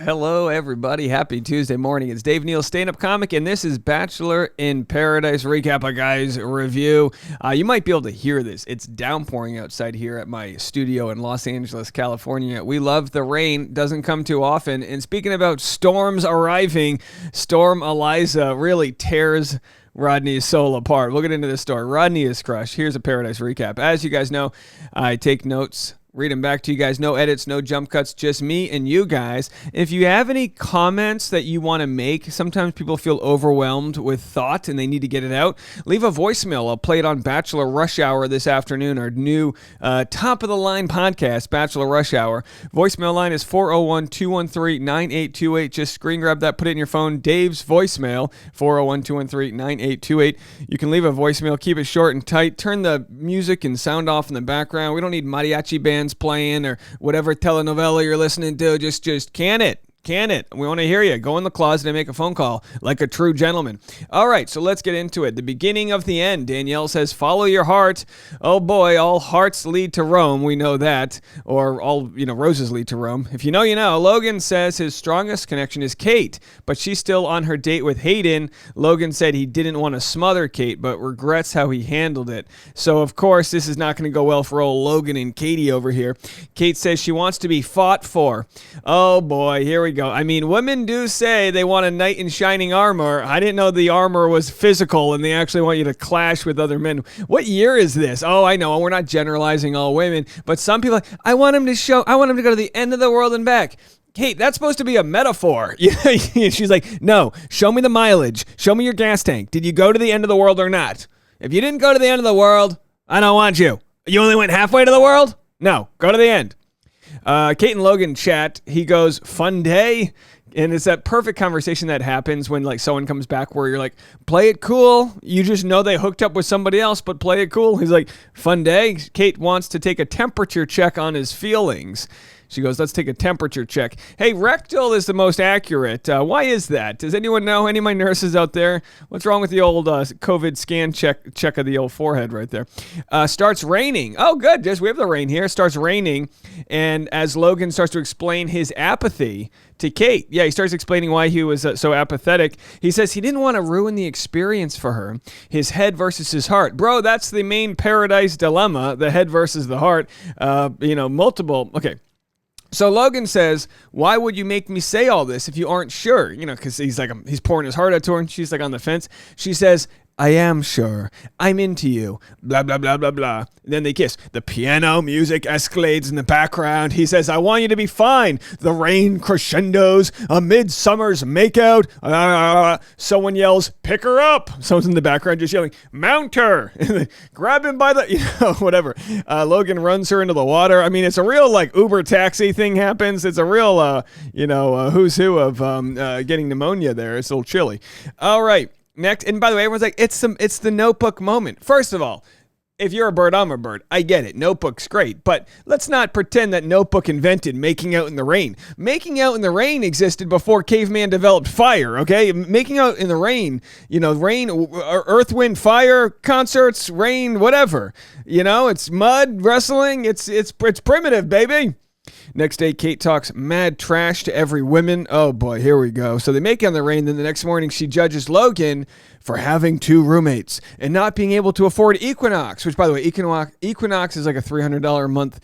Hello, everybody. Happy Tuesday morning. It's Dave Neal, stand-up comic, and this is Bachelor in Paradise recap, a guy's review. You might be able to hear this. It's downpouring outside here at my studio in Los Angeles, California. We love the rain. Doesn't come too often. And speaking about storms arriving, Storm Eliza really tears Rodney's soul apart. We'll get into this story. Rodney is crushed. Here's a Paradise recap. As you guys know, I take notes, read them back to you guys. No edits, no jump cuts, just me and you guys. If you have any comments that you want to make, sometimes people feel overwhelmed with thought and they need to get it out. Leave a voicemail. I'll play it on Bachelor Rush Hour this afternoon, our new top-of-the-line podcast, Bachelor Rush Hour. Voicemail line is 401-213-9828. Just screen grab that, put it in your phone. Dave's voicemail, 401-213-9828. You can leave a voicemail. Keep it short and tight. Turn the music and sound off in the background. We don't need mariachi bands playing or whatever telenovela you're listening to. Just can it. We want to hear you. Go in the closet and make a phone call like a true gentleman. All right, so let's get into it. The beginning of the end. Danielle says, follow your heart. Oh boy, all hearts lead to Rome. We know that. Or all, roses lead to Rome. If you know, you know. Logan says his strongest connection is Kate, but she's still on her date with Hayden. Logan said he didn't want to smother Kate, but regrets how he handled it. So, of course, this is not going to go well for old Logan and Katie over here. Kate says she wants to be fought for. Oh boy, here we go. I mean, women do say they want a knight in shining armor. I didn't know the armor was physical and they actually want you to clash with other men. What year is this? Oh, I know. We're not generalizing all women, but some people, I want him to go to the end of the world and back. Kate, that's supposed to be a metaphor. She's like, no, show me the mileage. Show me your gas tank. Did you go to the end of the world or not? If you didn't go to the end of the world, I don't want you. You only went halfway to the world? No, go to the end. Kate and Logan chat. He goes, fun day. And it's that perfect conversation that happens when like someone comes back where you're like, play it cool. You just know they hooked up with somebody else, but play it cool. He's like, fun day. Kate wants to take a temperature check on his feelings. She goes, let's take a temperature check. Hey, rectal is the most accurate. Why is that? Does anyone know? Any of my nurses out there? What's wrong with the old COVID scan check of the old forehead right there? Starts raining. Oh, good. Just we have the rain here. Starts raining. And as Logan starts to explain his apathy to Kate. Yeah, he starts explaining why he was so apathetic. He says he didn't want to ruin the experience for her. His head versus his heart. Bro, that's the main Paradise dilemma, the head versus the heart. Multiple. Okay. So Logan says, why would you make me say all this if you aren't sure? Because he's pouring his heart out to her and she's like on the fence. She says, I am sure. I'm into you. Blah, blah, blah, blah, blah. And then they kiss. The piano music escalates in the background. He says, I want you to be fine. The rain crescendos. A midsummer's makeout. Someone yells, pick her up. Someone's in the background just yelling, mount her. Grab him by the, whatever. Logan runs her into the water. I mean, it's a real Uber taxi thing happens. It's a real, who's who of getting pneumonia there. It's a little chilly. All right. Next, and by the way, everyone's like, it's the Notebook moment. First of all, if you're a bird, I'm a bird. I get it. Notebook's great. But let's not pretend that Notebook invented making out in the rain. Making out in the rain existed before caveman developed fire, okay? Making out in the rain, rain, earth, wind, fire, concerts, rain, whatever. It's mud, wrestling. It's primitive, baby. Next day, Kate talks mad trash to every woman. Oh boy, here we go. So they make it on the rain. Then the next morning, she judges Logan for having two roommates and not being able to afford Equinox, which, by the way, Equinox is like a $300 a month,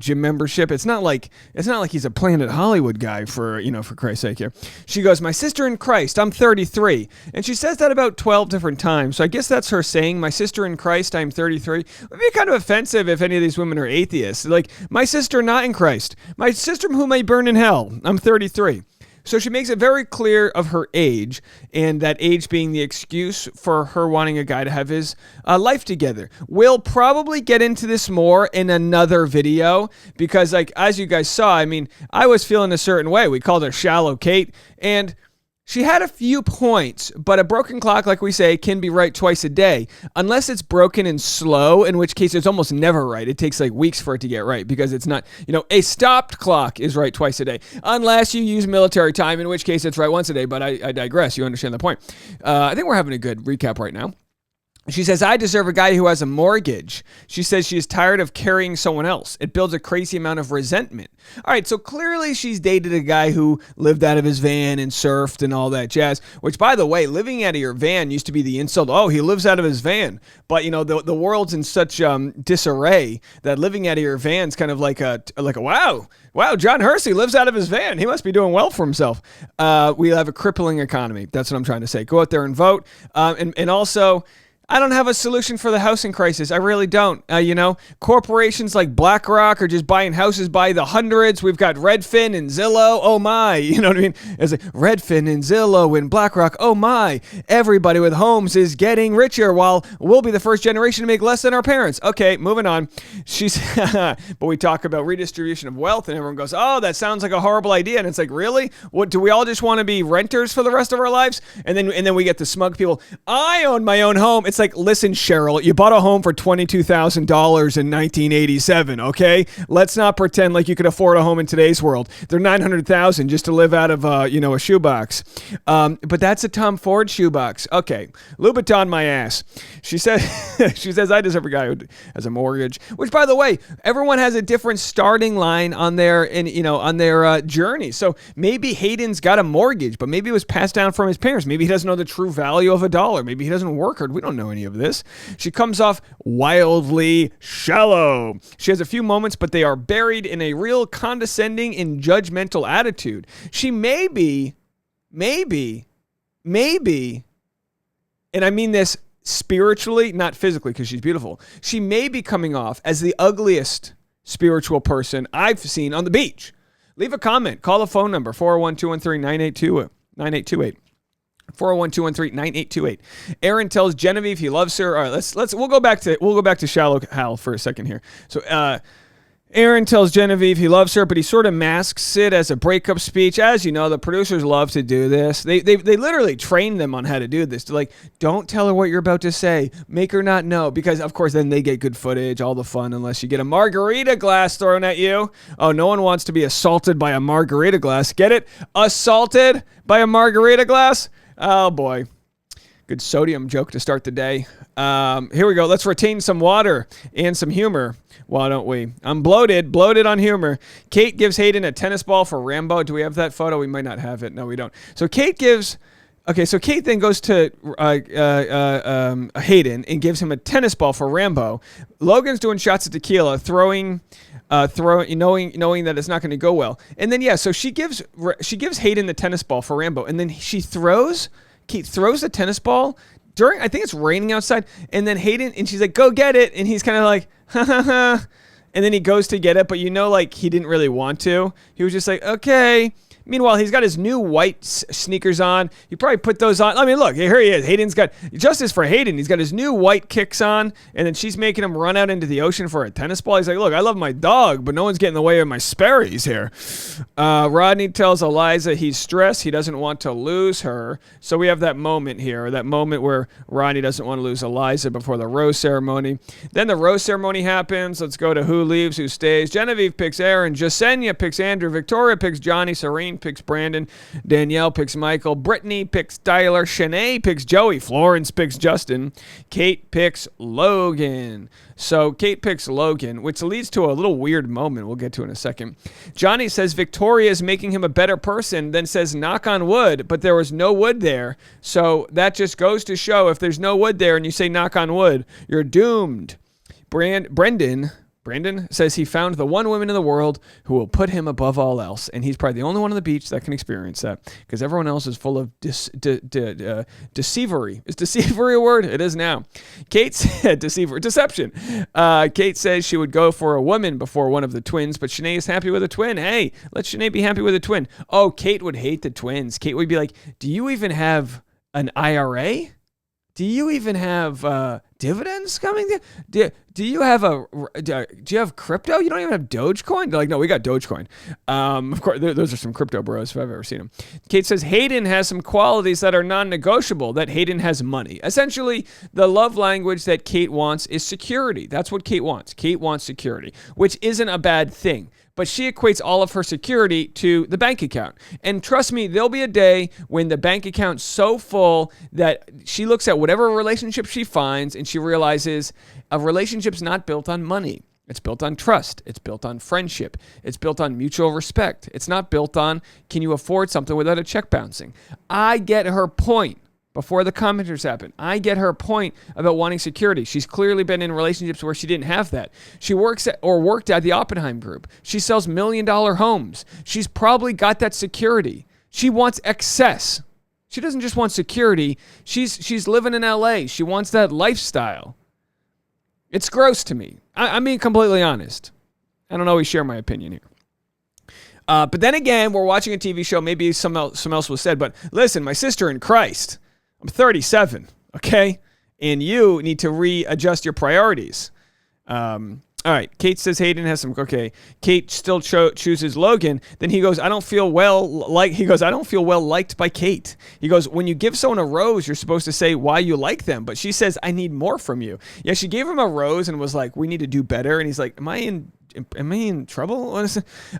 gym membership. It's not like he's a Planet Hollywood guy for Christ's sake here. She goes, my sister in Christ, I'm 33. And she says that about 12 different times. So I guess that's her saying, my sister in Christ, I'm 33. It would be kind of offensive if any of these women are atheists. Like, my sister not in Christ. My sister whom I burn in hell. I'm 33. So she makes it very clear of her age, and that age being the excuse for her wanting a guy to have his life together. We'll probably get into this more in another video because, as you guys saw, I was feeling a certain way. We called her Shallow Kate, and she had a few points, but a broken clock, like we say, can be right twice a day, unless it's broken and slow, in which case it's almost never right. It takes weeks for it to get right because it's not, a stopped clock is right twice a day, unless you use military time, in which case it's right once a day, but I digress. You understand the point. I think we're having a good recap right now. She says, I deserve a guy who has a mortgage. She says she is tired of carrying someone else. It builds a crazy amount of resentment. All right, so clearly she's dated a guy who lived out of his van and surfed and all that jazz, which, by the way, living out of your van used to be the insult. Oh, he lives out of his van. But, the world's in such disarray that living out of your van's kind of like a wow, John Hersey lives out of his van. He must be doing well for himself. We have a crippling economy. That's what I'm trying to say. Go out there and vote. And also, I don't have a solution for the housing crisis. I really don't. Corporations like BlackRock are just buying houses by the hundreds. We've got Redfin and Zillow. Oh my, you know what I mean? It's like Redfin and Zillow and BlackRock. Oh my, everybody with homes is getting richer while we'll be the first generation to make less than our parents. Okay, moving on. But we talk about redistribution of wealth and everyone goes, oh, that sounds like a horrible idea. And it's like, really? What, do we all just want to be renters for the rest of our lives? And then we get the smug people. I own my own home. It's like, listen, Cheryl, you bought a home for $22,000 in 1987, okay? Let's not pretend like you could afford a home in today's world. They're $900,000 just to live out of, a shoebox. But that's a Tom Ford shoebox. Okay, Louboutin my ass. She says, I deserve a guy who has a mortgage. Which, by the way, everyone has a different starting line on their, journey. So maybe Hayden's got a mortgage, but maybe it was passed down from his parents. Maybe he doesn't know the true value of a dollar. Maybe he doesn't work hard. We don't know any of this. She comes off wildly shallow. She has a few moments, but they are buried in a real condescending and judgmental attitude. She may be, and I mean this spiritually, not physically, because she's beautiful. She may be coming off as the ugliest spiritual person I've seen on the beach. Leave a comment. Call the phone number, 401-213-9828. 401-213-9828. Aaron tells Genevieve he loves her. All right, we'll go back to Shallow Hal for a second here. So Aaron tells Genevieve he loves her, but he sort of masks it as a breakup speech. As you know, the producers love to do this. They literally train them on how to do this. They're like, don't tell her what you're about to say. Make her not know. Because, of course, then they get good footage, all the fun, unless you get a margarita glass thrown at you. Oh, no one wants to be assaulted by a margarita glass. Get it? Assaulted by a margarita glass? Oh, boy. Good sodium joke to start the day. Here we go. Let's retain some water and some humor. Why don't we? I'm bloated on humor. Kate gives Hayden a tennis ball for Rambo. Do we have that photo? We might not have it. No, we don't. So Kate then goes to Hayden and gives him a tennis ball for Rambo. Logan's doing shots of tequila, knowing that it's not going to go well. And then, so she gives Hayden the tennis ball for Rambo. And then Kate throws the tennis ball I think it's raining outside. And then Hayden, and she's like, go get it. And he's kind of like, ha ha ha. And then he goes to get it, but he didn't really want to. He was just like, okay. Meanwhile, he's got his new white sneakers on. He probably put those on. I mean, look, here he is. Hayden's got, justice for Hayden. He's got his new white kicks on, and then she's making him run out into the ocean for a tennis ball. He's like, look, I love my dog, but no one's getting in the way of my Sperry's here. Rodney tells Eliza he's stressed. He doesn't want to lose her. So we have that moment here, that moment where Rodney doesn't want to lose Eliza before the rose ceremony. Then the rose ceremony happens. Let's go to who leaves, who stays. Genevieve picks Aaron. Jasenia picks Andrew. Victoria picks Johnny. Serene picks Brandon. Danielle picks Michael. Brittany picks Tyler. Shanae picks Joey. Florence picks Justin. Kate picks Logan. So Kate picks Logan, which leads to a little weird moment we'll get to in a second. Johnny says Victoria is making him a better person, then says knock on wood, but there was no wood there. So that just goes to show if there's no wood there and you say knock on wood, you're doomed. Brandon says he found the one woman in the world who will put him above all else. And he's probably the only one on the beach that can experience that because everyone else is full of deceivery. Is deceivery a word? It is now. Kate said deception. Kate says she would go for a woman before one of the twins, but Shanae is happy with a twin. Hey, let Shanae be happy with a twin. Oh, Kate would hate the twins. Kate would be like, do you even have an IRA? Do you even have dividends coming? Do you have crypto? You don't even have Dogecoin? They're like, no, we got Dogecoin. Of course, those are some crypto bros if I've ever seen them. Kate says Hayden has some qualities that are non-negotiable, that Hayden has money. Essentially, the love language that Kate wants is security. That's what Kate wants. Kate wants security, which isn't a bad thing. but she equates all of her security to the bank account. And trust me, there'll be a day when the bank account's so full that she looks at whatever relationship she finds and she realizes a relationship's not built on money. It's built on trust. It's built on friendship. It's built on mutual respect. It's not built on, can you afford something without a check bouncing? I get her point. Before the commenters happen, I get her point about wanting security. She's clearly been in relationships where she didn't have that. She worked at the Oppenheim Group. She sells $1 million homes. She's probably got that security. She wants excess. She doesn't just want security. She's living in LA. She wants that lifestyle. It's gross to me. I'm being completely honest. I don't always share my opinion here. But then again, we're watching a TV show. Maybe some else was said. But listen, my sister in Christ, I'm 37, okay? And you need to readjust your priorities. All right, Kate says Hayden has some, okay. Kate still chooses Logan. Then he goes, I don't feel well liked by Kate. He goes, when you give someone a rose, you're supposed to say why you like them. But she says, I need more from you. Yeah, she gave him a rose and was like, we need to do better. And he's like, am I in trouble?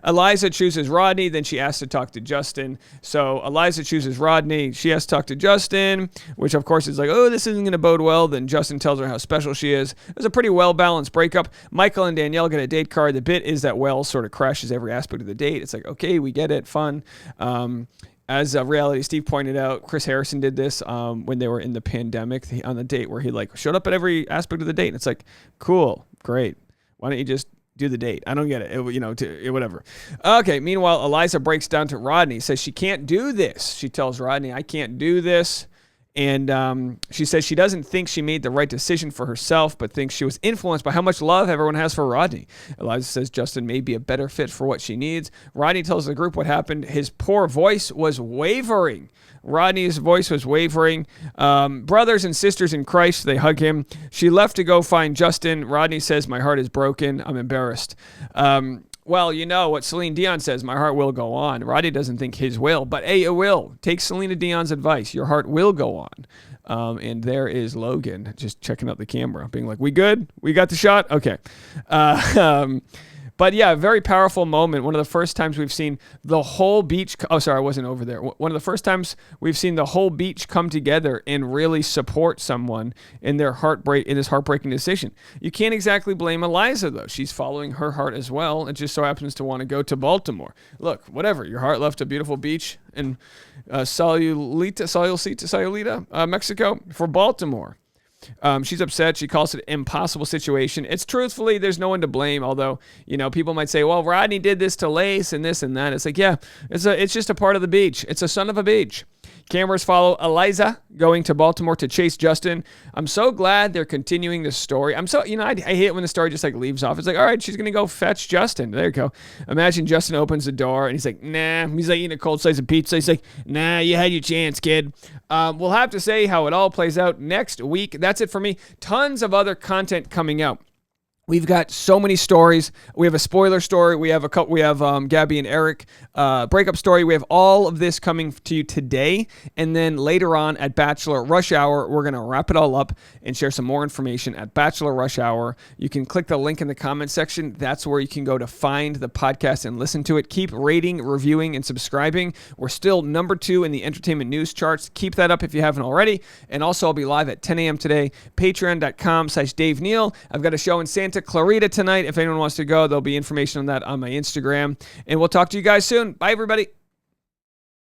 Eliza chooses Rodney. Then she asks to talk to Justin. So Eliza chooses Rodney. She has to talk to Justin, which of course is like, oh, this isn't going to bode well. Then Justin tells her how special she is. It was a pretty well-balanced breakup. Michael and Danielle get a date card. The bit is that Wells sort of crashes every aspect of the date. It's like, okay, we get it. Fun. As Reality Steve pointed out, Chris Harrison did this when they were in the pandemic on the date where he like showed up at every aspect of the date. And it's like, cool, great. Why don't you just do the date? I don't get it. Whatever. Okay. Meanwhile, Eliza breaks down to Rodney, says she can't do this. She tells Rodney, I can't do this. And she says she doesn't think she made the right decision for herself, but thinks she was influenced by how much love everyone has for Rodney. Eliza says Justin may be a better fit for what she needs. Rodney tells the group what happened. His poor voice was wavering. Rodney's voice was wavering. Brothers and sisters in Christ, they hug him. She left to go find Justin. Rodney says, my heart is broken. I'm embarrassed. Well, you know what Celine Dion says, my heart will go on. Rodney doesn't think his will, but hey, it will. Take Celine Dion's advice. Your heart will go on. And there is Logan just checking out the camera, being like, we good? We got the shot? Okay. But yeah, a very powerful moment. One of the first times we've seen the whole beach. Oh, sorry, I wasn't over there. One of the first times we've seen the whole beach come together and really support someone in their in this heartbreaking decision. You can't exactly blame Eliza though. She's following her heart as well. It just so happens to want to go to Baltimore. Look, whatever. Your heart left a beautiful beach in Sayulita, Mexico for Baltimore. She's upset. She calls it an impossible situation. It's truthfully, there's no one to blame. Although, people might say, well, Rodney did this to Lace and this and that. It's like, yeah, it's just a part of the beach. It's a son of a beach. Cameras follow Eliza going to Baltimore to chase Justin. I'm so glad they're continuing this story. I hate when the story just like leaves off. It's like, all right, she's going to go fetch Justin. There you go. Imagine Justin opens the door and he's like, nah. He's like eating a cold slice of pizza. He's like, nah, you had your chance, kid. We'll have to say how it all plays out next week. That's it for me. Tons of other content coming out. We've got so many stories. We have a spoiler story. We have Gabby and Eric breakup story. We have all of this coming to you today. And then later on at Bachelor Rush Hour, we're going to wrap it all up and share some more information at Bachelor Rush Hour. You can click the link in the comment section. That's where you can go to find the podcast and listen to it. Keep rating, reviewing, and subscribing. We're still number 2 in the entertainment news charts. Keep that up if you haven't already. And also, I'll be live at 10 a.m. today. Patreon.com/Dave Neal. I've got a show in Santa Clarita tonight. If anyone wants to go, there'll be information on that on my Instagram. And we'll talk to you guys soon. Bye, everybody.